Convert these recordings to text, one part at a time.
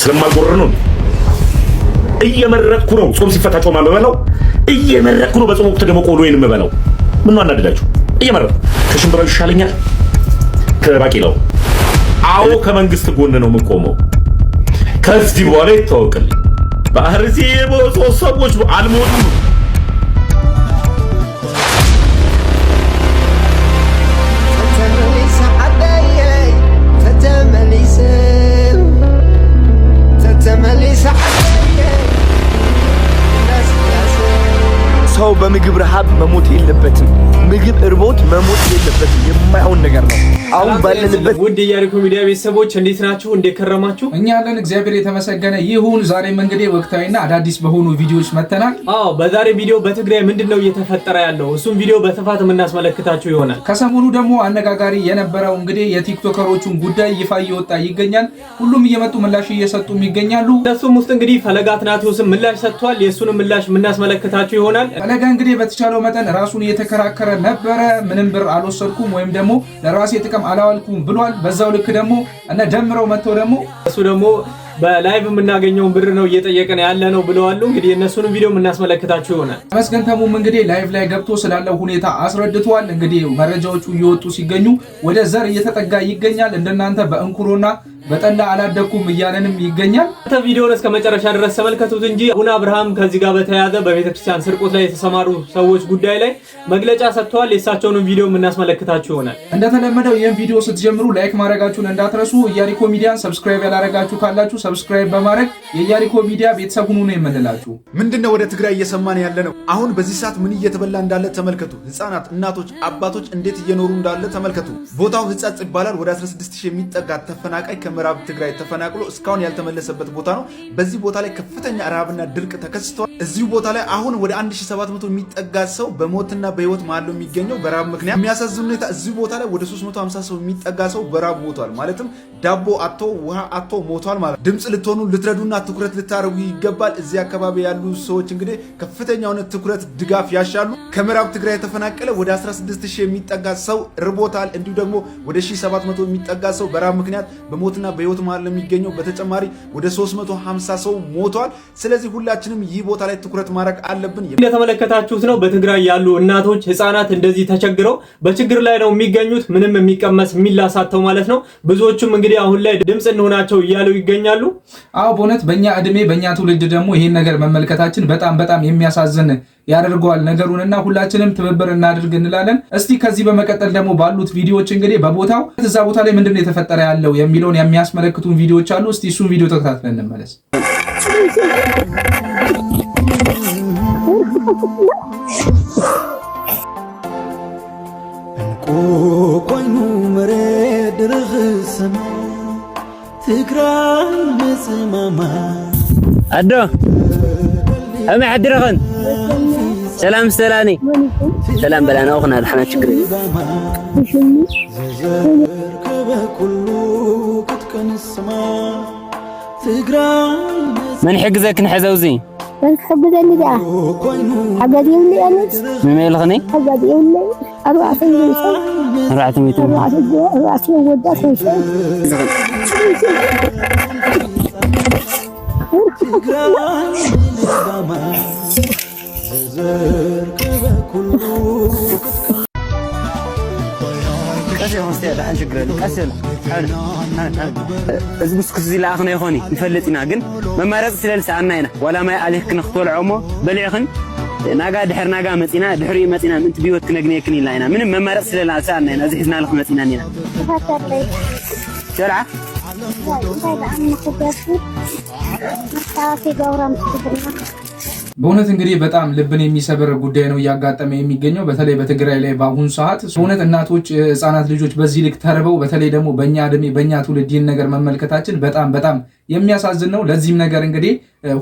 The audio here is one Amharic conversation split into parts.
ስለማልጎር ነው። እየመረጥኩ ነው ጾም ሲፈታ ጾም አልበላው። እየመረጥኩ ነው በጾም ወቅት ደግሞ ቆሎዬን የምበላው። ምን ነው አናደዳችሁ? እየመረጥኩ ከሽምብራው ይሻለኛል ከባቂላው። አዎ ከመንግስት ጎን ነው የምቆመው። ከዚህ በኋላ ይታወቅልኝ። በአርሲ የሞቱ ሰዎች አልሞቱም። ሰው በምግብ ረሃብ መሞት የለበትም። ምግብ እርቦት መሞት የለበትም። የማይሆን ነገር ነው። አሁን ባለንበት ውድ የኢያሪኮ ሚዲያ ቤተሰቦች እንዴት ናችሁ? እንዴት ከረማችሁ? እኛ ያለን እግዚአብሔር የተመሰገነ ይሁን። ዛሬም እንግዲህ ወቅታዊና አዳዲስ በሆኑ ቪዲዮዎች መተናል። በዛሬ ቪዲዮ በትግራይ ምንድነው እየተፈጠረ ያለው እሱም ቪዲዮ በተፋት የምናስመለክታችሁ ይሆናል። ከሰሞኑ ደግሞ አነጋጋሪ የነበረው እንግዲህ የቲክቶከሮቹን ጉዳይ ይፋ እየወጣ ይገኛል። ሁሉም እየመጡ ምላሽ እየሰጡም ይገኛሉ። እሱም ውስጥ እንግዲህ ፈለገ አትናቴዎስም ምላሽ ሰጥቷል። የሱንም ምላሽ የምናስመለክታችሁ ይሆናል። ፈለገ እንግዲህ በተቻለው መጠን ራሱን እየተከራከረ ነበረ። ምንም ብር አልወሰድኩም ወይም ደግሞ ለራሴ ጥቅም አላዋልኩም ብሏል። በዛው ልክ ደግሞ እነ ደምረው መጥተው ደግሞ እሱ ደግሞ በላይቭ የምናገኘውን ብር ነው እየጠየቀን ያለ ነው ብለዋል። እንግዲህ እነሱንም ቪዲዮ የምናስመለክታችሁ ይሆናል። ተመስገን ተሙም እንግዲህ ላይቭ ላይ ገብቶ ስላለው ሁኔታ አስረድቷል። እንግዲህ መረጃዎቹ እየወጡ ሲገኙ ወደ ዘር እየተጠጋ ይገኛል። እንደናንተ በእንኩሮና በጠላ አላደኩም እያለንም ይገኛል። ቪዲዮውን እስከ መጨረሻ ድረስ ተመልከቱት እንጂ አቡነ አብርሃም ከዚህ ጋር በተያያዘ በቤተክርስቲያን ስርቆት ላይ የተሰማሩ ሰዎች ጉዳይ ላይ መግለጫ ሰጥተዋል። የእሳቸውንም ቪዲዮ የምናስመለክታችሁ ይሆናል። እንደተለመደው ይህን ቪዲዮ ስትጀምሩ ላይክ ማድረጋችሁን እንዳትረሱ። ኢያሪኮ ሚዲያን ሰብስክራይብ ያላረጋችሁ ካላችሁ ሰብስክራይብ በማድረግ የኢያሪኮ ሚዲያ ቤተሰብ ሁኑ ነው የምንላችሁ። ምንድነው ወደ ትግራይ እየሰማን ያለ ነው? አሁን በዚህ ሰዓት ምን እየተበላ እንዳለ ተመልከቱ። ህፃናት፣ እናቶች፣ አባቶች እንዴት እየኖሩ እንዳለ ተመልከቱ። ቦታው ህጻጽ ይባላል። ወደ 16000 የሚጠጋ ተፈናቃይ ከምዕራብ ትግራይ ተፈናቅሎ እስካሁን ያልተመለሰበት ቦታ ነው። በዚህ ቦታ ላይ ከፍተኛ ረሃብና ድርቅ ተከስቷል። እዚሁ ቦታ ላይ አሁን ወደ 1700 የሚጠጋ ሰው በሞትና በህይወት መሃል ነው የሚገኘው በረሃብ ምክንያት። የሚያሳዝን ሁኔታ እዚሁ ቦታ ላይ ወደ 350 ሰው የሚጠጋ ሰው በረሃብ ሞቷል። ማለትም ዳቦ አጥቶ ውሃ አጥቶ ሞቷል ማለት። ድምጽ ልትሆኑ ልትረዱና ትኩረት ልታደርጉ ይገባል። እዚህ አካባቢ ያሉ ሰዎች እንግዲህ ከፍተኛ የሆነ ትኩረት ድጋፍ ያሻሉ። ከምዕራብ ትግራይ የተፈናቀለ ወደ 16000 የሚጠጋ ሰው ርቦታል። እንዲሁ ደግሞ ወደ 1700 የሚጠጋ ሰው በረሃብ ምክንያት በሞትና በህይወት መሃል የሚገኘው በተጨማሪ ወደ 350 ሰው ሞቷል። ስለዚህ ሁላችንም ይህ ቦታ ላይ ትኩረት ማድረግ አለብን። እንደተመለከታችሁት ነው በትግራይ ያሉ እናቶች፣ ህፃናት እንደዚህ ተቸግረው በችግር ላይ ነው የሚገኙት። ምንም የሚቀመስ የሚላሳተው ማለት ነው። ብዙዎቹም እንግዲህ አሁን ላይ ድምጽ እንሆናቸው እያሉ ይገኛሉ። በእውነት በእኛ እድሜ በእኛ ትውልድ ደግሞ ይሄን ነገር መመልከታችን በጣም የሚያሳዝን ያደርገዋል ነገሩንና ሁላችንም ትብብር እናድርግ እንላለን። እስቲ ከዚህ በመቀጠል ደግሞ ባሉት ቪዲዮዎች እንግዲህ በቦታው እዛ ቦታ ላይ ምንድነው የተፈጠረ ያለው የሚለውን የሚያስመለክቱን ቪዲዮዎች አሉ። እስቲ እሱን ቪዲዮ ተከታትለን እንመለስ። ቆይኑ መሬት ድርኽሰማ ትግራይ መጽማማ አዶ أمي حدرخن سلام سلاني سلام بلانا أخنا الحنا شكرا من حجزك نحزوزي من حجزني ده حجز يولي أنا مما يلغني حجز يولي 400 ودات أزبس كزي لأخنا يخوني نفلتنا جن ما رأس سلال سألنا هنا ولا ما عليك نختول عمو بلعخن ناقا دحر ناقا متنا دحري متنا من تبيوت كنا جنيه كني لا هنا من ما رأس سلال سألنا هنا زحزنا لكم متنا هنا شرعة በእውነት እንግዲህ በጣም ልብን የሚሰብር ጉዳይ ነው እያጋጠመ የሚገኘው በተለይ በትግራይ ላይ በአሁኑ ሰዓት። በእውነት እናቶች፣ ህፃናት ልጆች በዚህ ልክ ተርበው በተለይ ደግሞ በእኛ እድሜ በእኛ ትውልድ ይህን ነገር መመልከታችን በጣም የሚያሳዝን ነው። ለዚህም ነገር እንግዲህ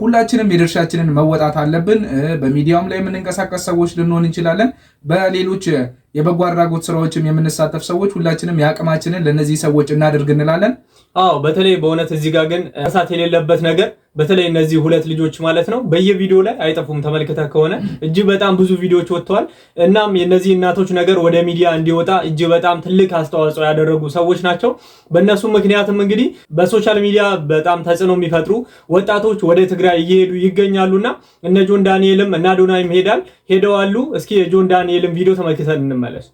ሁላችንም የድርሻችንን መወጣት አለብን። በሚዲያውም ላይ የምንንቀሳቀስ ሰዎች ልንሆን እንችላለን። በሌሎች የበጎ አድራጎት ስራዎችም የምንሳተፍ ሰዎች ሁላችንም የአቅማችንን ለነዚህ ሰዎች እናድርግ እንላለን። በተለይ በእውነት እዚህ ጋር ግን እሳት የሌለበት ነገር በተለይ እነዚህ ሁለት ልጆች ማለት ነው በየቪዲዮ ላይ አይጠፉም። ተመልክተ ከሆነ እጅግ በጣም ብዙ ቪዲዮዎች ወጥተዋል። እናም የነዚህ እናቶች ነገር ወደ ሚዲያ እንዲወጣ እጅግ በጣም ትልቅ አስተዋጽኦ ያደረጉ ሰዎች ናቸው። በእነሱ ምክንያትም እንግዲህ በሶሻል ሚዲያ በጣም በጣም ተጽዕኖ የሚፈጥሩ ወጣቶች ወደ ትግራይ እየሄዱ ይገኛሉና እነ ጆን ዳንኤልም እና አዶናይም ሄደዋሉ። እስኪ የጆን ዳንኤልም ቪዲዮ ተመልክተን እንመለስ።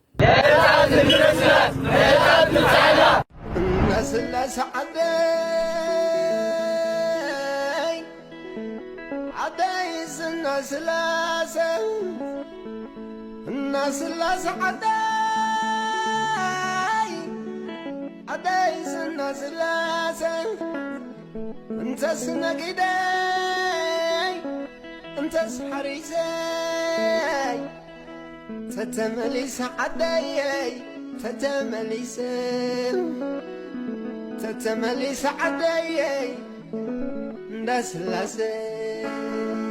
تتمليس عداي تتمليس عداي እንዳስላሴ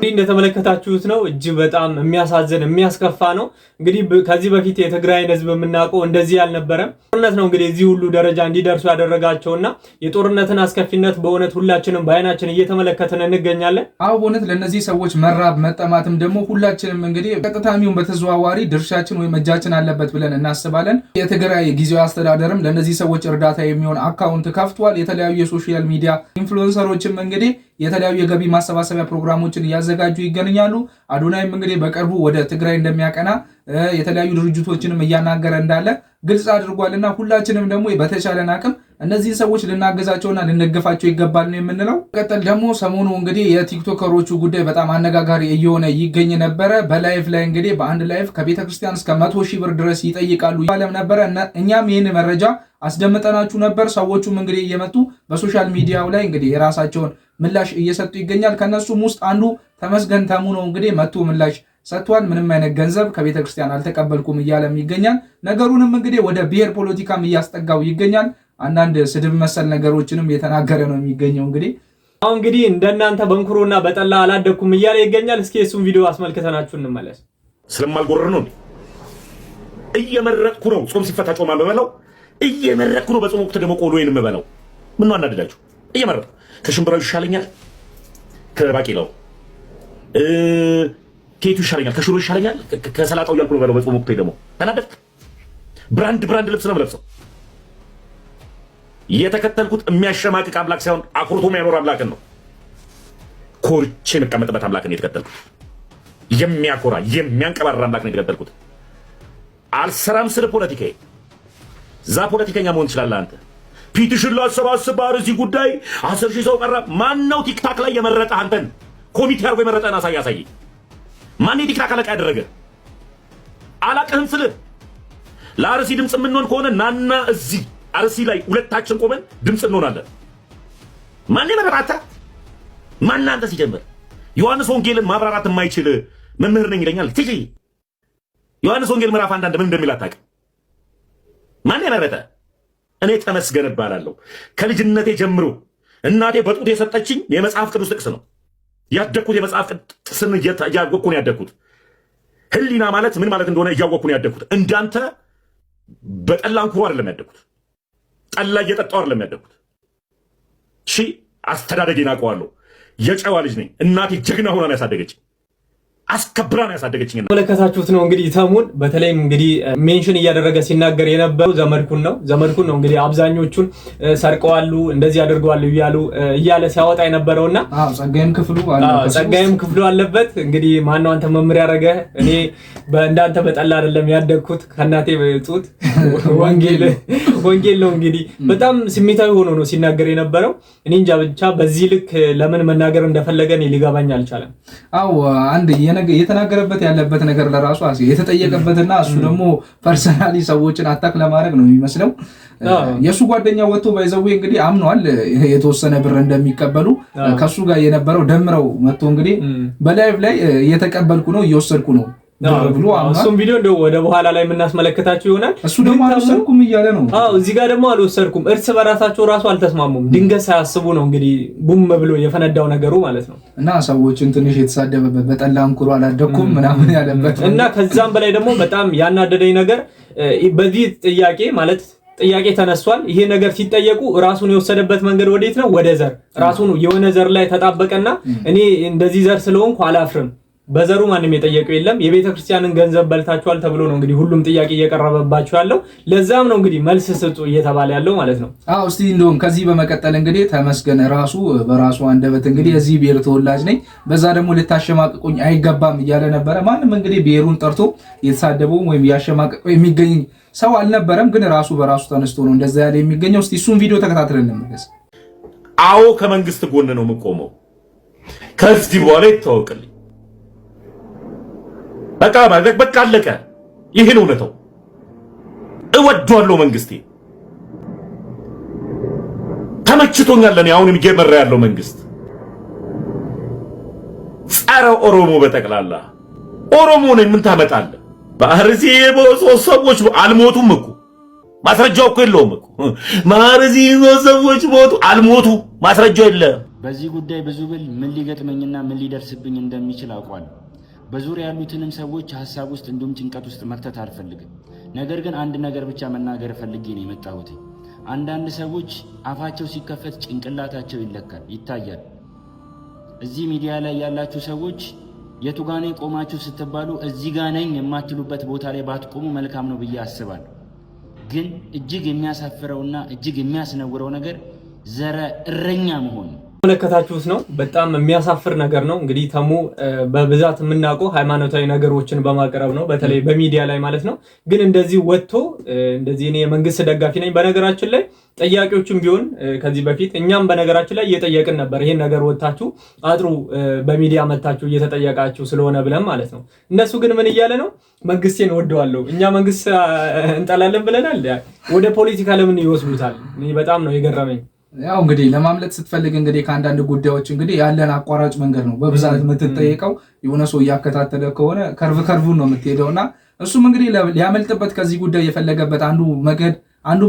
እንደተመለከታችሁት ነው። እጅግ በጣም የሚያሳዝን የሚያስከፋ ነው። እንግዲህ ከዚህ በፊት የትግራይን ህዝብ የምናውቀው እንደዚህ ያልነበረም ጦርነት ነው እንግዲህ እዚህ ሁሉ ደረጃ እንዲደርሱ ያደረጋቸውና የጦርነትን አስከፊነት በእውነት ሁላችንም በአይናችን እየተመለከተን እንገኛለን። አዎ በእውነት ለነዚህ ሰዎች መራብ መጠማትም ደግሞ ሁላችንም እንግዲህ ቀጥታሚውን በተዘዋዋሪ ድርሻችን ወይም እጃችን አለበት ብለን እናስባለን። የትግራይ ጊዜያዊ አስተዳደርም ለነዚህ ሰዎች እርዳታ የሚሆን አካውንት ከፍቷል። የተለያዩ የሶሻል ሚዲያ ኢንፍሉዌንሰሮችም እንግዲህ የተለያዩ የገቢ ማሰባሰቢያ ፕሮግራሞችን እያዘጋጁ ይገኛሉ። አዶናይም እንግዲህ በቅርቡ ወደ ትግራይ እንደሚያቀና የተለያዩ ድርጅቶችንም እያናገረ እንዳለ ግልጽ አድርጓልና ሁላችንም ደግሞ በተቻለን አቅም እነዚህ ሰዎች ልናገዛቸውና ልንገፋቸው ይገባል ነው የምንለው። ቀጥል ደግሞ ሰሞኑ እንግዲህ የቲክቶከሮቹ ጉዳይ በጣም አነጋጋሪ እየሆነ ይገኝ ነበረ። በላይቭ ላይ እንግዲህ በአንድ ላይቭ ከቤተክርስቲያን እስከ 100,000 ብር ድረስ ይጠይቃሉ ይባለም ነበረ። እኛም ይህን መረጃ አስደምጠናችሁ ነበር። ሰዎቹም እንግዲህ እየመጡ በሶሻል ሚዲያው ላይ እንግዲህ የራሳቸውን ምላሽ እየሰጡ ይገኛል። ከነሱም ውስጥ አንዱ ተመስገን ተሙ ነው እንግዲህ መጥቶ ምላሽ ሰጥቷል። ምንም አይነት ገንዘብ ከቤተክርስቲያን አልተቀበልኩም እያለም ይገኛል። ነገሩንም እንግዲህ ወደ ብሔር ፖለቲካም እያስጠጋው ይገኛል። አንዳንድ ስድብ መሰል ነገሮችንም የተናገረ ነው የሚገኘው። እንግዲህ እንደናንተ በንኩሮና በጠላ አላደኩም እያለ ይገኛል። እስኪ እሱን ቪዲዮ አስመልክተናችሁ እንመለስ። ስለማልጎረር ነው እየመረጥኩ ነው። ጾም ሲፈታ ጾም አልበላው እየመረጥኩ ነው። በጾም ወቅት ደግሞ ቆሎዬን የምበላው ምን ነው አናደዳችሁ? እየመረጥኩ ከሽምብራው ይሻለኛል፣ ከባቄላው ከየቱ ይሻለኛል፣ ከሽሮ ይሻለኛል፣ ከሰላጣው እያልኩ ነው የምበላው። በጾም ወቅት ደግሞ ተናደድክ። ብራንድ ልብስ ነው የምለብሰው። የተከተልኩት የሚያሸማቅቅ አምላክ ሳይሆን አኩርቶ የሚያኖር አምላክን ነው። ኮርቼ የምቀመጥበት አምላክን የተከተልኩት። የሚያኮራ የሚያንቀባራ አምላክን የተከተልኩት። አልሰራም ስለ ፖለቲካዬ። ዛ ፖለቲከኛ መሆን ትችላለህ አንተ። ፒቲሽን ላሰባስብ እዚህ ጉዳይ 10,000 ሰው ቀረ። ማን ነው ቲክታክ ላይ የመረጠ አንተን? ኮሚቴ አድርጎ የመረጠን አሳይ። ማን የቲክታክ አለቃ ያደረገ? አላቅህም ስልህ ለአርሲ ድምፅ የምንሆን ከሆነ ናና እዚህ አርሲ ላይ ሁለታችን ቆመን ድምፅ እንሆናለን። ማን የመረጣታ? ማን አንተ? ሲጀምር ዮሐንስ ወንጌልን ማብራራት የማይችል መምህር ነኝ ይለኛል። ትጂ ዮሐንስ ወንጌል ምዕራፍ 1 ምን እንደሚል አታውቅም። ማን የመረጠ? እኔ ተመስገን እባላለሁ። ከልጅነቴ ጀምሮ እናቴ በጡት የሰጠችኝ የመጽሐፍ ቅዱስ ጥቅስ ነው። ያደግኩት የመጽሐፍ ቅዱስን እያወቅኩ ነው ያደግኩት። ህሊና ማለት ምን ማለት እንደሆነ እያወቅኩ ነው ያደግኩት። እንዳንተ በጠላ እንኩሮ አይደለም ያደግኩት። ጠላ እየጠጣሁ አይደለም ያደግኩት። እሺ አስተዳደጌን አውቀዋለሁ። የጨዋ ልጅ ነኝ። እናቴ ጀግና ሆና ነው ያሳደገችኝ። አስከብራ ነው ያሳደገችኝ። ተመለከታችሁት ነው እንግዲህ ተሙን በተለይም እንግዲህ ሜንሽን እያደረገ ሲናገር የነበረው ዘመድኩን ነው እንግዲህ አብዛኞቹን ሰርቀዋሉ እንደዚህ ያደርገዋሉ እያለ ሲያወጣ የነበረውና ጸጋይም ክፍሉ አለበት። እንግዲህ ማነው አንተ መምህር ያደረገ? እኔ እንዳንተ በጠላ አይደለም ያደግኩት ከእናቴ ጡት ወንጌል ነው። እንግዲህ በጣም ስሜታዊ ሆኖ ነው ሲናገር የነበረው። እኔ እንጃ ብቻ በዚህ ልክ ለምን መናገር እንደፈለገ እኔ ሊገባኝ አልቻለም። አንድ የተናገረበት ያለበት ነገር ለራሱ የተጠየቀበትና እሱ ደግሞ ፐርሰናሊ ሰዎችን አታክ ለማድረግ ነው የሚመስለው። የሱ ጓደኛ ወጥቶ ባይዘው እንግዲህ አምኗል የተወሰነ ብር እንደሚቀበሉ ከሱ ጋር የነበረው ደምረው መጥቶ እንግዲህ በላይቭ ላይ እየተቀበልኩ ነው እየወሰድኩ ነው ብሎ እሱም ቪዲዮ እንደው ወደ በኋላ ላይ የምናስመለከታችሁ ይሆናል። እሱ ደግሞ አልወሰድኩም እያለ ነው። እዚህ ጋር ደግሞ አልወሰድኩም። እርስ በራሳቸው ራሱ አልተስማሙም። ድንገት ሳያስቡ ነው እንግዲህ ቡም ብሎ የፈነዳው ነገሩ ማለት ነው። እና ሰዎችን ትንሽ የተሳደበበት በጠላ እንኩሮ አላደኩም ምናምን ያለበት እና ከዛም በላይ ደግሞ በጣም ያናደደኝ ነገር በዚህ ጥያቄ ማለት ጥያቄ ተነስቷል። ይሄ ነገር ሲጠየቁ ራሱን የወሰደበት መንገድ ወዴት ነው? ወደ ዘር ራሱን የሆነ ዘር ላይ ተጣበቀና እኔ እንደዚህ ዘር ስለሆንኩ አላፍርም በዘሩ ማንም የጠየቀው የለም። የቤተ ክርስቲያንን ገንዘብ በልታችኋል ተብሎ ነው እንግዲህ ሁሉም ጥያቄ እየቀረበባችሁ ያለው። ለዛም ነው እንግዲህ መልስ ስጡ እየተባለ ያለው ማለት ነው። አዎ እስቲ እንደውም ከዚህ በመቀጠል እንግዲህ ተመስገን ራሱ በራሱ አንደበት እንግዲህ የዚህ ብሔር ተወላጅ ነኝ፣ በዛ ደግሞ ልታሸማቅቁኝ አይገባም እያለ ነበረ። ማንም እንግዲህ ብሔሩን ጠርቶ የተሳደበው ወይም ያሸማቀቀው የሚገኝ ሰው አልነበረም። ግን ራሱ በራሱ ተነስቶ ነው እንደዛ ያለ የሚገኘው። እስቲ እሱን ቪዲዮ ተከታትለን እንመለስ። አዎ ከመንግስት ጎን ነው የምቆመው። ከዚህ በኋላ ይታወቅልኝ። በቃ አለቀ። ይሄን እውነታው እወደዋለሁ። መንግስቴ ተመችቶኛል። እኔ አሁንም እየመራ ያለው መንግስት ጸረ ኦሮሞ በጠቅላላ ኦሮሞ ነኝ። ምን ታመጣለህ? በአርሲ ሰዎች አልሞቱም እኮ ማስረጃው እኮ የለውም እኮ በአርሲ ሰዎች ሞቱ አልሞቱ ማስረጃው የለም። በዚህ ጉዳይ ብዙ ብል ምን ሊገጥመኝና ምን ሊደርስብኝ እንደሚችል አውቃለሁ። በዙሪያ ያሉትንም ሰዎች ሐሳብ ውስጥ እንዲሁም ጭንቀት ውስጥ መክተት አልፈልግም። ነገር ግን አንድ ነገር ብቻ መናገር ፈልጌ ነው የመጣሁት። አንዳንድ ሰዎች አፋቸው ሲከፈት ጭንቅላታቸው ይለካል፣ ይታያል። እዚህ ሚዲያ ላይ ያላችሁ ሰዎች የቱ ጋር ነኝ ቆማችሁ ስትባሉ እዚህ ጋር ነኝ የማትሉበት ቦታ ላይ ባትቆሙ መልካም ነው ብዬ አስባለሁ። ግን እጅግ የሚያሳፍረውና እጅግ የሚያስነውረው ነገር ዘረ እረኛ መሆን ነው። መለከታችሁት ነው። በጣም የሚያሳፍር ነገር ነው። እንግዲህ ተሙ በብዛት የምናውቀው ሃይማኖታዊ ነገሮችን በማቅረብ ነው፣ በተለይ በሚዲያ ላይ ማለት ነው። ግን እንደዚህ ወጥቶ እንደዚህ እኔ የመንግስት ደጋፊ ነኝ። በነገራችን ላይ ጠያቂዎችም ቢሆን ከዚህ በፊት እኛም በነገራችን ላይ እየጠየቅን ነበር። ይሄን ነገር ወጣችሁ አጥሩ በሚዲያ መታችሁ እየተጠየቃችሁ ስለሆነ ብለን ማለት ነው። እነሱ ግን ምን እያለ ነው? መንግስቴን ወደዋለሁ፣ እኛ መንግስት እንጠላለን ብለናል። ወደ ፖለቲካ ለምን ይወስዱታል? እኔ በጣም ነው የገረመኝ። ያው እንግዲህ ለማምለጥ ስትፈልግ እንግዲህ ከአንዳንድ ጉዳዮች እንግዲህ ያለን አቋራጭ መንገድ ነው በብዛት የምትጠየቀው። የሆነ ሰው እያከታተለ ከሆነ ከርቭን ነው የምትሄደውና እሱም እንግዲህ ሊያመልጥበት ከዚህ ጉዳይ የፈለገበት አንዱ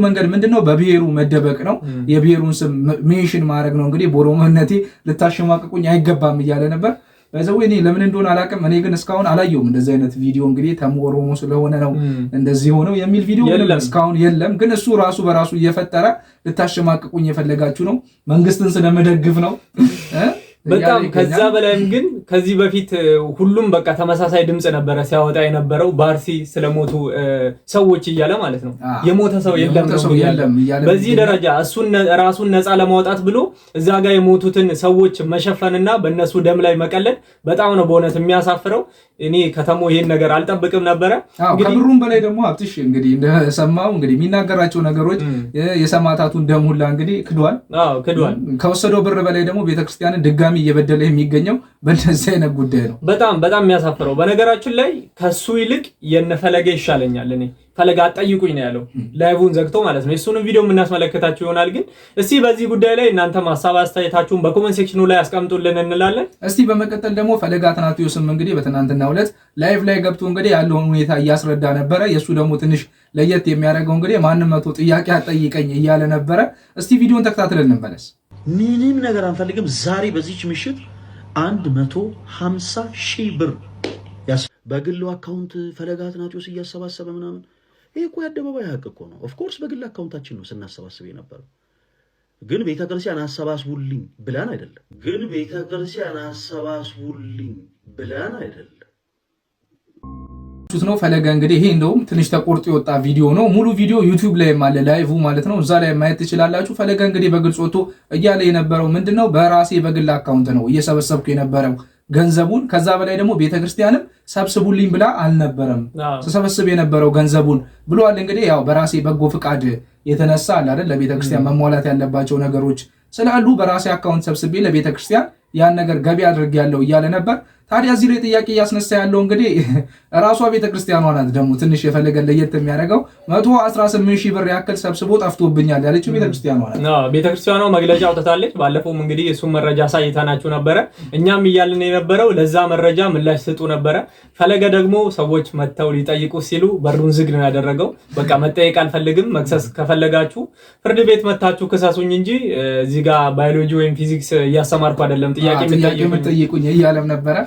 መንገድ ምንድነው? በብሔሩ መደበቅ ነው። የብሔሩን ስም ሜንሽን ማድረግ ነው። እንግዲህ በኦሮሞነቴ ልታሸማቅቁኝ አይገባም እያለ ነበር። በዛው እኔ ለምን እንደሆነ አላውቅም። እኔ ግን እስካሁን አላየሁም እንደዚህ አይነት ቪዲዮ። እንግዲህ ተሙ ኦሮሞ ስለሆነ ነው እንደዚህ ሆነው የሚል ቪዲዮ እስካሁን የለም። ግን እሱ ራሱ በራሱ እየፈጠረ ልታሸማቅቁኝ የፈለጋችሁ ነው፣ መንግስትን ስለመደግፍ ነው በጣም ከዛ በላይም ግን ከዚህ በፊት ሁሉም በቃ ተመሳሳይ ድምጽ ነበረ ሲያወጣ የነበረው በአርሲ ስለሞቱ ሰዎች እያለ ማለት ነው። የሞተ ሰው የለም። በዚህ ደረጃ እሱን ራሱን ነፃ ለማውጣት ብሎ እዛ ጋር የሞቱትን ሰዎች መሸፈንና በእነሱ ደም ላይ መቀለድ በጣም ነው በእውነት የሚያሳፍረው። እኔ ከተሞ ይሄን ነገር አልጠብቅም ነበረ። ከብሩም በላይ ደግሞ ሀብትሽ እንግዲህ እንደሰማው እንግዲህ የሚናገራቸው ነገሮች የሰማዕታቱን ደም ሁላ እንግዲህ ክዷል። ከወሰደው ብር በላይ ደግሞ ቤተክርስቲያንን ድጋሚ እየበደለ የሚገኘው በእንደዚህ አይነት ጉዳይ ነው። በጣም የሚያሳፍረው። በነገራችን ላይ ከሱ ይልቅ የነፈለገ ይሻለኛል። እኔ ፈለገ አጠይቁኝ ነው ያለው፣ ላይቭን ዘግቶ ማለት ነው። እሱንም ቪዲዮ የምናስመለከታችሁ ይሆናል። ግን እስቲ በዚህ ጉዳይ ላይ እናንተ ሐሳብ አስተያየታችሁን በኮሜንት ሴክሽኑ ላይ አስቀምጡልን እንላለን። እስቲ በመቀጠል ደግሞ ፈለገ አትናትዮስም እንግዲህ በትናንትናው ዕለት ላይቭ ላይ ገብቶ እንግዲህ ያለውን ሁኔታ እያስረዳ ነበረ። የሱ ደግሞ ትንሽ ለየት የሚያደርገው እንግዲህ ማንም መቶ ጥያቄ አጠይቀኝ እያለ ነበረ። እስቲ ቪዲዮን ተከታትለን እንመለስ። ምንም ነገር አንፈልግም። ዛሬ በዚች ምሽት 150,000 ብር በግሉ አካውንት ፈለገ አትናትዮስ እያሰባሰበ ምናምን። ይሄ እኮ የአደባባይ ሀቅ እኮ ነው። ኦፍኮርስ በግል አካውንታችን ነው ስናሰባስብ የነበረው። ግን ቤተክርስቲያን አሰባስቡልኝ ብለን አይደለም። ነው ፈለገ እንግዲህ ይሄ እንደውም ትንሽ ተቆርጦ የወጣ ቪዲዮ ነው። ሙሉ ቪዲዮ ዩቲዩብ ላይ አለ ላይቭ ማለት ነው። እዛ ላይ ማየት ትችላላችሁ። ፈለገ እንግዲህ በግልጽ ወጥቶ እያለ የነበረው ምንድነው በራሴ በግል አካውንት ነው እየሰበሰብኩ የነበረው ገንዘቡን። ከዛ በላይ ደግሞ ቤተክርስቲያንም ሰብስቡልኝ ብላ አልነበረም ተሰበስብ የነበረው ገንዘቡን ብሏል። እንግዲህ ያው በራሴ በጎ ፍቃድ የተነሳ አለ አይደል ለቤተክርስቲያን መሟላት ያለባቸው ነገሮች ስላሉ በራሴ አካውንት ሰብስቤ ለቤተክርስቲያን ያን ነገር ገቢ አድርጌያለሁ እያለ ነበር። ታዲያ እዚህ ላይ ጥያቄ እያስነሳ ያለው እንግዲህ ራሷ ቤተክርስቲያኗ ናት። ደግሞ ትንሽ የፈለገ ለየት የሚያደርገው 118,000 ብር ያክል ሰብስቦ ጠፍቶብኛል ያለችው ቤተክርስቲያኗ ናት። ቤተክርስቲያኗ መግለጫ አውጥታለች። ባለፈውም እንግዲህ እሱም መረጃ ሳይታናችሁ ነበረ። እኛም እያልን የነበረው ለዛ መረጃ ምላሽ ስጡ ነበረ። ፈለገ ደግሞ ሰዎች መተው ሊጠይቁ ሲሉ በሩን ዝግ ነው ያደረገው። በቃ መጠየቅ አልፈልግም፣ መክሰስ ከፈለጋችሁ ፍርድ ቤት መታችሁ ክሰሱኝ እንጂ እዚህ ጋር ባዮሎጂ ወይም ፊዚክስ እያስተማርኩ አይደለም ጥያቄ የምትጠይቁኝ እያለም ነበረ።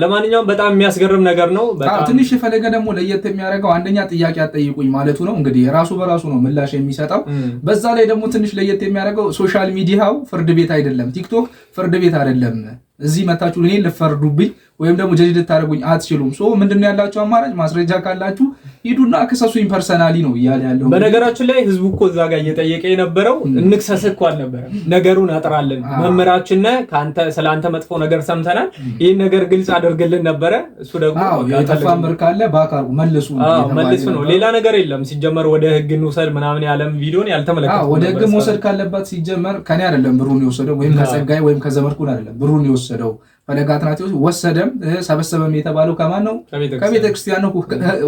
ለማንኛውም በጣም የሚያስገርም ነገር ነው። ትንሽ የፈለገ ደግሞ ለየት የሚያደርገው አንደኛ ጥያቄ አጠይቁኝ ማለቱ ነው። እንግዲህ ራሱ በራሱ ነው ምላሽ የሚሰጠው። በዛ ላይ ደግሞ ትንሽ ለየት የሚያደርገው ሶሻል ሚዲያው ፍርድ ቤት አይደለም፣ ቲክቶክ ፍርድ ቤት አይደለም። እዚህ መታችሁ እኔ ልፈርዱብኝ ወይም ደግሞ ጀጅ ልታደርጉኝ አትችሉም። ሶ ምንድነው ያላችሁ አማራጭ? ማስረጃ ካላችሁ ሂዱና ክሰሱኝ ፐርሰናሊ ነው እያለ ያለው። በነገራችን ላይ ህዝቡ እኮ እዛ ጋር እየጠየቀ የነበረው እንክሰስህ እኮ አልነበረም፣ ነገሩን አጥራለን፣ መምህራችን ካንተ ስለአንተ መጥፎ ነገር ሰምተናል፣ ይሄን ነገር ግልጽ አድርግልን ነበረ። እሱ ደግሞ የጠፋን ብር ካለ ባካሩ መልሱ ነው፣ ሌላ ነገር የለም። ሲጀመር ወደ ህግ እንውሰድ ምናምን ያለም ቪዲዮን ያልተመለከተው ወደ ህግ መውሰድ ካለባት ሲጀመር ከኔ አይደለም ብሩን የወሰደው ወይም ከጸጋይ ወይም ከዘመድኩን አይደለም ብሩን የወሰደው ፈለገ አትናቴዎስ ወሰደም ሰበሰበም የተባለው ከማን ነው? ከቤተክርስቲያን ነው።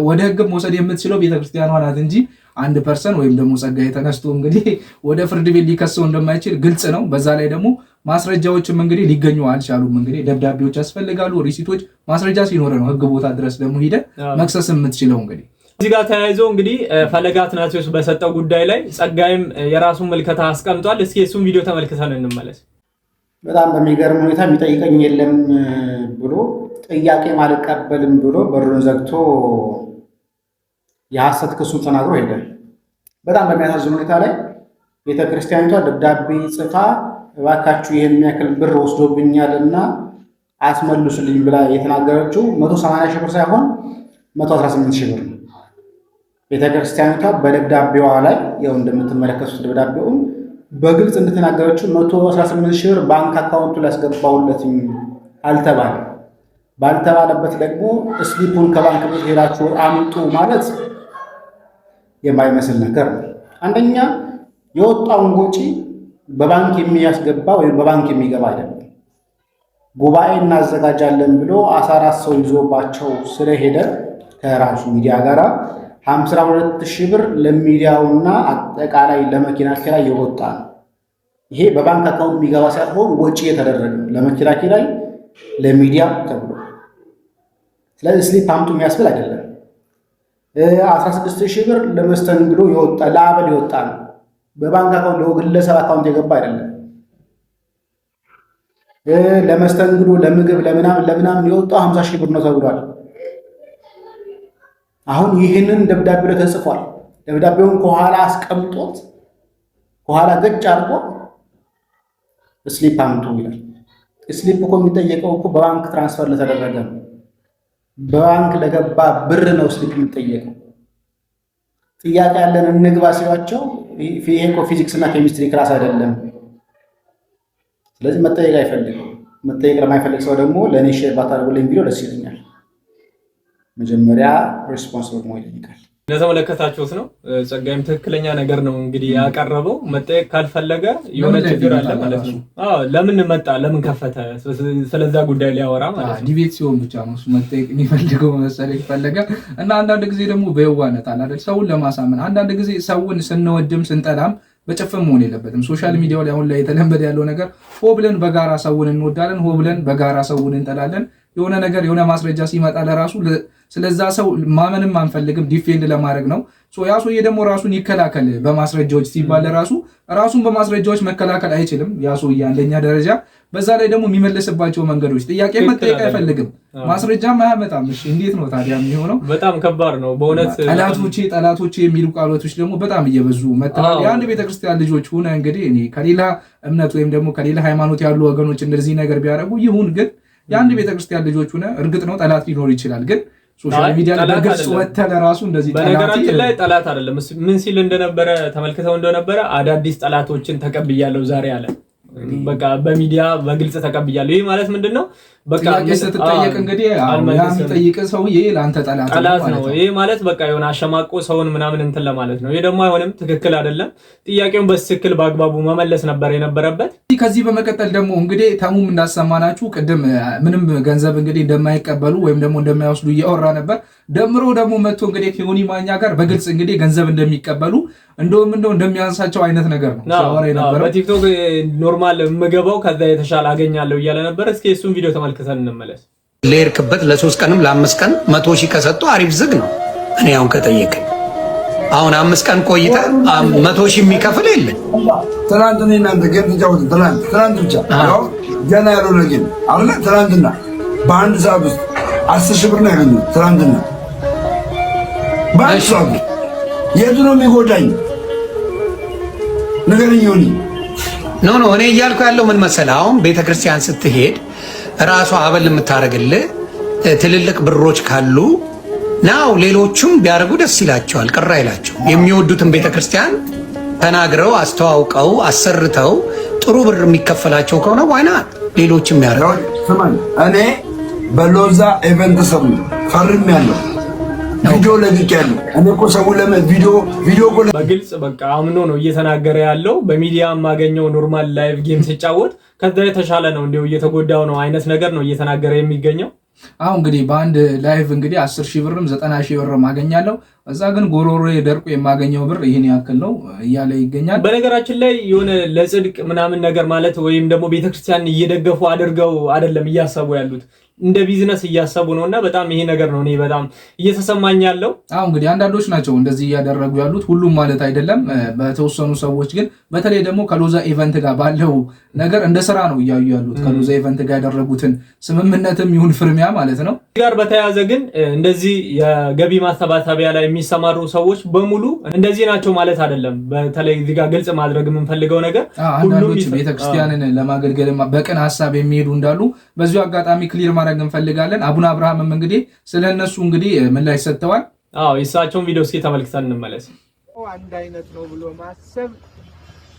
ወደ ህግ መውሰድ የምትችለው ቤተክርስቲያኗ ናት እንጂ አንድ ፐርሰን ወይም ደግሞ ጸጋዬ ተነስቶ እንግዲህ ወደ ፍርድ ቤት ሊከሰው እንደማይችል ግልጽ ነው። በዛ ላይ ደግሞ ማስረጃዎችም እንግዲህ ሊገኙ አልቻሉም። እንግዲህ ደብዳቤዎች ያስፈልጋሉ፣ ሪሲቶች፣ ማስረጃ ሲኖር ነው ህግ ቦታ ድረስ ደግሞ ሄደ መክሰስ የምትችለው። እንግዲህ እዚህ ጋር ተያይዞ እንግዲህ ፈለገ አትናቴዎስ በሰጠው ጉዳይ ላይ ጸጋዬም የራሱን መልከታ አስቀምጧል። እስኪ እሱን ቪዲዮ ተመልክተን እንመለስ። በጣም በሚገርም ሁኔታ የሚጠይቀኝ የለም ብሎ ጥያቄ አልቀበልም ብሎ በሩን ዘግቶ የሐሰት ክሱን ተናግሮ ሄደ። በጣም በሚያሳዝን ሁኔታ ላይ ቤተክርስቲያኒቷ ደብዳቤ ጽፋ እባካችሁ ይሄን የሚያክል ብር ወስዶብኛልና አስመልሱልኝ ብላ የተናገረችው 180 ሺህ ብር ሳይሆን 118 ሺህ ብር ነው። ቤተክርስቲያኒቷ በደብዳቤዋ ላይ ያው እንደምትመለከቱት ደብዳቤውን በግልጽ እንደተናገረችው 118 ሺህ ብር ባንክ አካውንቱ ላይ ያስገባውለት አልተባለ። ባልተባለበት ደግሞ ስሊፑን ከባንክ ቤት ሄዳችሁ አምጡ ማለት የማይመስል ነገር ነው። አንደኛ የወጣውን ወጪ በባንክ የሚያስገባ ወይም በባንክ የሚገባ አይደለም። ጉባኤ እናዘጋጃለን ብሎ 14 ሰው ይዞባቸው ስለሄደ ከራሱ ሚዲያ ጋራ 52 ብር ለሚዲያውና አጠቃላይ ለመኪና ኪራይ የወጣ ነው። ይሄ በባንክ አካውንት የሚገባ ሳይሆን ወጪ የተደረገ ለመኪና ኪራይ ለሚዲያ ተብሎ። ስለዚህ ስሊፕ አምጡ የሚያስብል አይደለም። 16 ብር ለመስተንግዶ የወጣ ለአበል የወጣ ነው። በባንክ አካውንት ለግለሰብ አካውንት የገባ አይደለም። ለመስተንግዶ ለምግብ ለምናምን የወጣው 50 ብር ነው ተብሏል። አሁን ይህንን ደብዳቤ ላይ ተጽፏል። ደብዳቤውን ከኋላ አስቀምጦት ከኋላ ገጭ አድርጎ ስሊፕ አምጡ ይላል። ስሊፕ እኮ የሚጠየቀው እኮ በባንክ ትራንስፈር ለተደረገ ነው። በባንክ ለገባ ብር ነው ስሊፕ የሚጠየቀው። ጥያቄ ያለን እንግባ ሲሏቸው ይሄ እኮ ፊዚክስ እና ኬሚስትሪ ክላስ አይደለም። ስለዚህ መጠየቅ አይፈልግም። መጠየቅ ለማይፈልግ ሰው ደግሞ ለእኔ ሼር ባታደርጉልኝ ቪዲዮ ደስ ይለኛል። መጀመሪያ ሪስፖንሲብል መሆን ይጠይቃል። እንደተመለከታችሁት ነው። ጸጋዬም ትክክለኛ ነገር ነው እንግዲህ ያቀረበው። መጠየቅ ካልፈለገ የሆነ ችግር አለ ማለት ነው። ለምን መጣ፣ ለምን ከፈተ፣ ስለዛ ጉዳይ ሊያወራ ማለት ነው። ዲቤት ሲሆን ብቻ ነው እሱ መጠየቅ የሚፈልገው መሰለኝ ይፈልጋል። እና አንዳንድ ጊዜ ደግሞ በየዋነት አለ አይደል ሰውን ለማሳመን። አንዳንድ ጊዜ ሰውን ስንወድም ስንጠላም በጭፍን መሆን የለበትም። ሶሻል ሚዲያው ላይ አሁን ላይ የተለመደ ያለው ነገር ሆ ብለን በጋራ ሰውን እንወዳለን፣ ሆ ብለን በጋራ ሰውን እንጠላለን። የሆነ ነገር የሆነ ማስረጃ ሲመጣ ለራሱ ስለዛ ሰው ማመንም አንፈልግም፣ ዲፌንድ ለማድረግ ነው። ያ ሰውዬ ደግሞ ራሱን ይከላከል በማስረጃዎች ሲባል ራሱን በማስረጃዎች መከላከል አይችልም ያ ሰውዬ አንደኛ ደረጃ። በዛ ላይ ደግሞ የሚመለስባቸው መንገዶች ጥያቄ መጠየቅ አይፈልግም፣ ማስረጃም አያመጣም። እሺ እንዴት ነው ታዲያ የሚሆነው? በጣም ከባድ ነው በእውነት። ጠላቶቼ የሚሉ ቃላቶች ደግሞ በጣም እየበዙ መጥተዋል። የአንድ ቤተክርስቲያን ልጆች ሆነ እንግዲህ እኔ ከሌላ እምነት ወይም ደግሞ ከሌላ ሃይማኖት ያሉ ወገኖች እንደዚህ ነገር ቢያደርጉ ይሁን፣ ግን የአንድ ቤተክርስቲያን ልጆች ሆነ እርግጥ ነው ጠላት ሊኖር ይችላል፣ ግን ሶሻል ሚዲያ ላይ በግልጽ ወተለ ራሱ እንደዚህ በነገራችን ላይ ጠላት አይደለም። ምን ሲል እንደነበረ ተመልክተው እንደነበረ አዳዲስ ጠላቶችን ተቀብያለሁ ዛሬ አለ። በቃ በሚዲያ በግልጽ ተቀብያለሁ። ይሄ ማለት ምንድነው? በቃ ስትጠየቅ እንግዲህ የሚጠይቅ ሰውዬ ለአንተ ጠላት ነው። ይሄ ማለት በቃ የሆነ አሸማቆ ሰውን ምናምን እንትን ለማለት ነው። ይሄ ደግሞ አይሆንም፣ ትክክል አይደለም። ጥያቄውን በትክክል በአግባቡ መመለስ ነበር የነበረበት። ከዚህ በመቀጠል ደግሞ እንግዲህ ተሙም እንዳሰማናችሁ ቅድም ምንም ገንዘብ እንግዲህ እንደማይቀበሉ ወይም ደግሞ እንደማይወስዱ እያወራ ነበር። ደምሮ ደግሞ መጥቶ እንግዲህ ከዮኒ ማኛ ጋር በግልጽ እንግዲህ ገንዘብ እንደሚቀበሉ እንደሚያንሳቸው አይነት ነገር ነው ሲያወራ የነበረው። በቲክቶክ ኖርማል የምገባው ከዛ የተሻለ አገኛለሁ እያለ ነበር። እስኪ እሱን ቪዲዮ ተመልክተን እንመለስ። ለርክበት ለ3 ቀንም ለ5 ቀን 100 ሺህ ከሰጡ አሪፍ ዝግ ነው። እኔ አሁን ከጠየቀኝ አሁን 5 ቀን ቆይተ 100 ሺህ የሚከፍል የለም። ትናንትና እናንተ ግን ተጫወቱ። ትናንት ብቻ ያው ገና ያለው ነገር አሁን ትናንትና በአንድ ሰዓት ውስጥ 10 ሺህ ብር ነው ያገኘሁት። ትናንትና በአንድ ሰዓት የቱ ነው የሚጎዳኝ? ነገርኝ ሆኒ ኖ እኔ እያልኩ ያለው ምን መሰለህ፣ አሁን ቤተክርስቲያን ስትሄድ ራሷ አበል የምታደርግልህ ትልልቅ ብሮች ካሉ ናው ሌሎቹም ቢያደርጉ ደስ ይላቸዋል፣ ቅር አይላቸው። የሚወዱትን ቤተክርስቲያን ተናግረው አስተዋውቀው አሰርተው ጥሩ ብር የሚከፈላቸው ከሆነ ዋና ሌሎችም ያደርጋሉ። ስማኝ እኔ በሎዛ ኢቨንት ሰው ፈርም ያለው ቪዲዮ ለቅቄያለሁ። እኔ እኮ ሰው ቪዲዮ በግልጽ በቃ አምኖ ነው እየተናገረ ያለው። በሚዲያ የማገኘው ኖርማል ላይቭ ጌም ሲጫወት ከዛ የተሻለ ነው እንዴው እየተጎዳው ነው አይነት ነገር ነው እየተናገረ የሚገኘው። አሁን እንግዲህ በአንድ ላይቭ እንግዲህ 10,000 ብርም 90,000 ብርም አገኛለሁ፣ እዛ ግን ጎሮሮ ደርቆ የማገኘው ብር ይሄን ያክል ነው እያለ ይገኛል። በነገራችን ላይ የሆነ ለጽድቅ ምናምን ነገር ማለት ወይም ደግሞ ቤተክርስቲያን እየደገፉ አድርገው አይደለም እያሰቡ ያሉት እንደ ቢዝነስ እያሰቡ ነውና በጣም ይሄ ነገር ነው እኔ በጣም እየተሰማኝ ያለው። አሁን እንግዲህ አንዳንዶች ናቸው እንደዚህ እያደረጉ ያሉት፣ ሁሉም ማለት አይደለም። በተወሰኑ ሰዎች ግን በተለይ ደግሞ ከሎዛ ኢቨንት ጋር ባለው ነገር እንደ ስራ ነው እያዩ ያሉት። ከሎዛ ኢቨንት ጋር ያደረጉትን ስምምነትም ይሁን ፍርሚያ ማለት ነው ጋር በተያያዘ ግን እንደዚህ የገቢ ማሰባሰቢያ ላይ የሚሰማሩ ሰዎች በሙሉ እንደዚህ ናቸው ማለት አይደለም። በተለይ እዚህ ጋር ግልጽ ማድረግ የምንፈልገው ነገር ሁሉም ቤተክርስቲያንን ለማገልገል በቅን ሐሳብ የሚሄዱ እንዳሉ በዚሁ አጋጣሚ ክሊር ማድረግ እንፈልጋለን። አቡነ አብርሃምም እንግዲህ ስለነሱ እንግዲህ ምላሽ ሰጥተዋል። የእሳቸውን ቪዲዮ እስኪ ተመልክተን እንመለስ። አንድ አይነት ነው ብሎ ማሰብ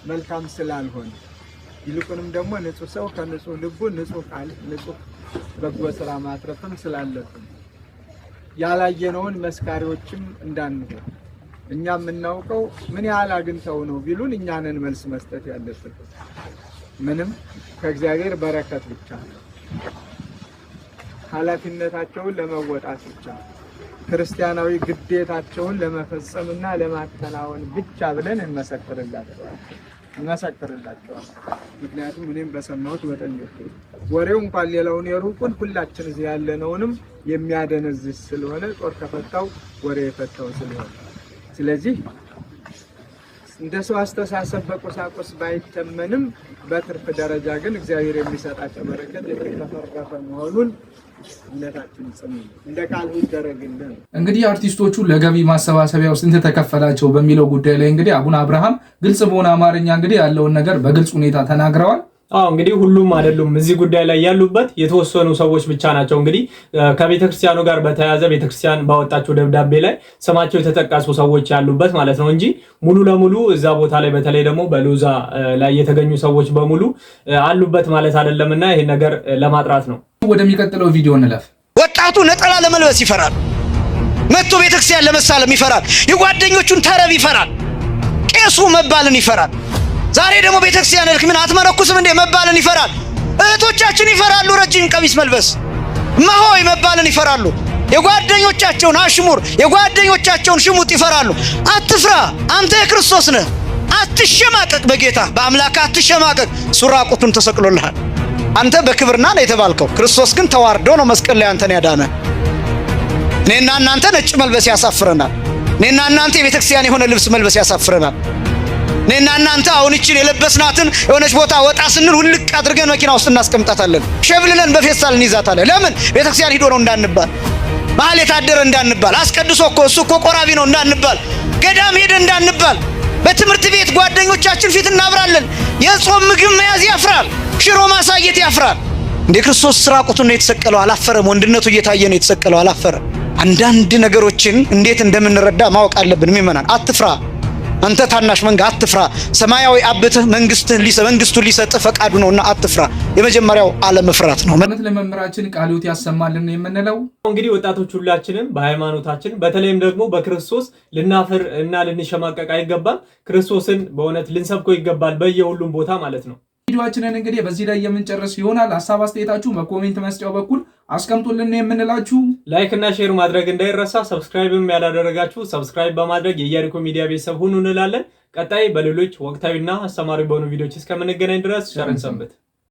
መልካም ስላልሆነ ይልቁንም ደግሞ ንጹህ ሰው ከንጹህ ልቡ ንጹህ ቃል ንጹህ በጎ ስራ ማትረፍም ስላለብን ያላየነውን መስካሪዎችም እንዳንሆን እኛ የምናውቀው ምን ያህል አግኝተው ነው ቢሉን እኛ ነን መልስ መስጠት ያለብን። ምንም ከእግዚአብሔር በረከት ብቻ ኃላፊነታቸውን ለመወጣት ብቻ ክርስቲያናዊ ግዴታቸውን ለመፈጸምና ለማከናወን ብቻ ብለን እንመሰክርላቸዋለን። ምክንያቱም እኔም በሰማሁት በጠየቁ ወሬው እንኳን ሌላውን የሩቁን ሁላችን እዚህ ያለነውንም የሚያደነዝዝ ስለሆነ ጦር ከፈታው ወሬ የፈታው ስለሆነ ስለዚህ እንደ ሰው አስተሳሰብ በቁሳቁስ ባይተመንም በትርፍ ደረጃ ግን እግዚአብሔር የሚሰጣቸው በረከት የተፈረፈ መሆኑን እነታችን ጽኑ እንደ ቃል ይደረግልን። እንግዲህ አርቲስቶቹ ለገቢ ማሰባሰቢያው ስንት ተከፈላቸው በሚለው ጉዳይ ላይ እንግዲህ አቡነ አብርሃም ግልጽ በሆነ አማርኛ እንግዲህ ያለውን ነገር በግልጽ ሁኔታ ተናግረዋል። እንግዲህ ሁሉም አይደሉም እዚህ ጉዳይ ላይ ያሉበት የተወሰኑ ሰዎች ብቻ ናቸው። እንግዲህ ከቤተክርስቲያኑ ጋር በተያያዘ ቤተክርስቲያን ባወጣቸው ደብዳቤ ላይ ስማቸው የተጠቀሱ ሰዎች ያሉበት ማለት ነው እንጂ ሙሉ ለሙሉ እዛ ቦታ ላይ በተለይ ደግሞ በሎዛ ላይ የተገኙ ሰዎች በሙሉ አሉበት ማለት አይደለምና ይሄን ነገር ለማጥራት ነው። ወደሚቀጥለው ቪዲዮ እንለፍ። ወጣቱ ነጠላ ለመልበስ ይፈራል፣ መጥቶ ቤተክርስቲያን ለመሳለም ይፈራል፣ የጓደኞቹን ተረብ ይፈራል፣ ቄሱ መባልን ይፈራል። ዛሬ ደግሞ ቤተክርስቲያን ልክ ምን አትመረኩስም እንደ መባልን ይፈራል። እህቶቻችን ይፈራሉ፣ ረጅም ቀሚስ መልበስ ማሆይ መባልን ይፈራሉ። የጓደኞቻቸውን አሽሙር የጓደኞቻቸውን ሽሙጥ ይፈራሉ። አትፍራ፣ አንተ የክርስቶስ ነህ። አትሸማቀቅ፣ በጌታ በአምላክ አትሸማቀቅ። ሱራቁቱን ተሰቅሎልሃል። አንተ በክብርና ነው የተባልከው። ክርስቶስ ግን ተዋርዶ ነው መስቀል ላይ አንተን ያዳነ። እኔና እናንተ ነጭ መልበስ ያሳፍረናል። እኔና እናንተ የቤተክርስቲያን የሆነ ልብስ መልበስ ያሳፍረናል። እኔና እናንተ አሁን እቺን የለበስናትን የሆነች ቦታ ወጣ ስንል ሁልቅ አድርገን መኪና ውስጥ እናስቀምጣታለን። ሸብልለን በፌስታል እንይዛታለን። ለምን? ቤተክርስቲያን ሂዶ ነው እንዳንባል፣ መሀል የታደረ እንዳንባል፣ አስቀድሶ እሱ እኮ ቆራቢ ነው እንዳንባል፣ ገዳም ሄደ እንዳንባል፣ በትምህርት ቤት ጓደኞቻችን ፊት እናብራለን። የጾም ምግብ መያዝ ያፍራል፣ ሽሮ ማሳየት ያፍራል። እንደ ክርስቶስ ራቁቱን ነው የተሰቀለው፣ አላፈረም። ወንድነቱ እየታየ ነው የተሰቀለው፣ አላፈረም። አንዳንድ ነገሮችን እንዴት እንደምንረዳ ማወቅ አለብን። ምእመናን አትፍራ፣ አንተ ታናሽ መንጋ አትፍራ። ሰማያዊ አብትህ መንግስቱን ሊሰጥ ፈቃዱ ነውና አትፍራ። የመጀመሪያው አለመፍራት ነው። ማለት ለመምራችን ቃልዮት ያሰማልን የምንለው እንግዲህ ወጣቶች ሁላችንም በሃይማኖታችን በተለይም ደግሞ በክርስቶስ ልናፍር እና ልንሸማቀቅ አይገባም። ክርስቶስን በእውነት ልንሰብከው ይገባል በየሁሉም ቦታ ማለት ነው። ቪዲዮአችንን እንግዲህ በዚህ ላይ የምንጨርስ ይሆናል። ሐሳብ አስተያየታችሁ በኮሜንት መስጫው በኩል አስቀምጡልን የምንላችሁ። ላይክ እና ሼር ማድረግ እንዳይረሳ። ሰብስክራይብም ያላደረጋችሁ ሰብስክራይብ በማድረግ የኢያሪኮ ሚዲያ ቤተሰብ ሁኑ እንላለን። ቀጣይ በሌሎች ወቅታዊና አስተማሪ በሆኑ ቪዲዮዎች እስከምንገናኝ ድረስ ቸር እንሰንብት።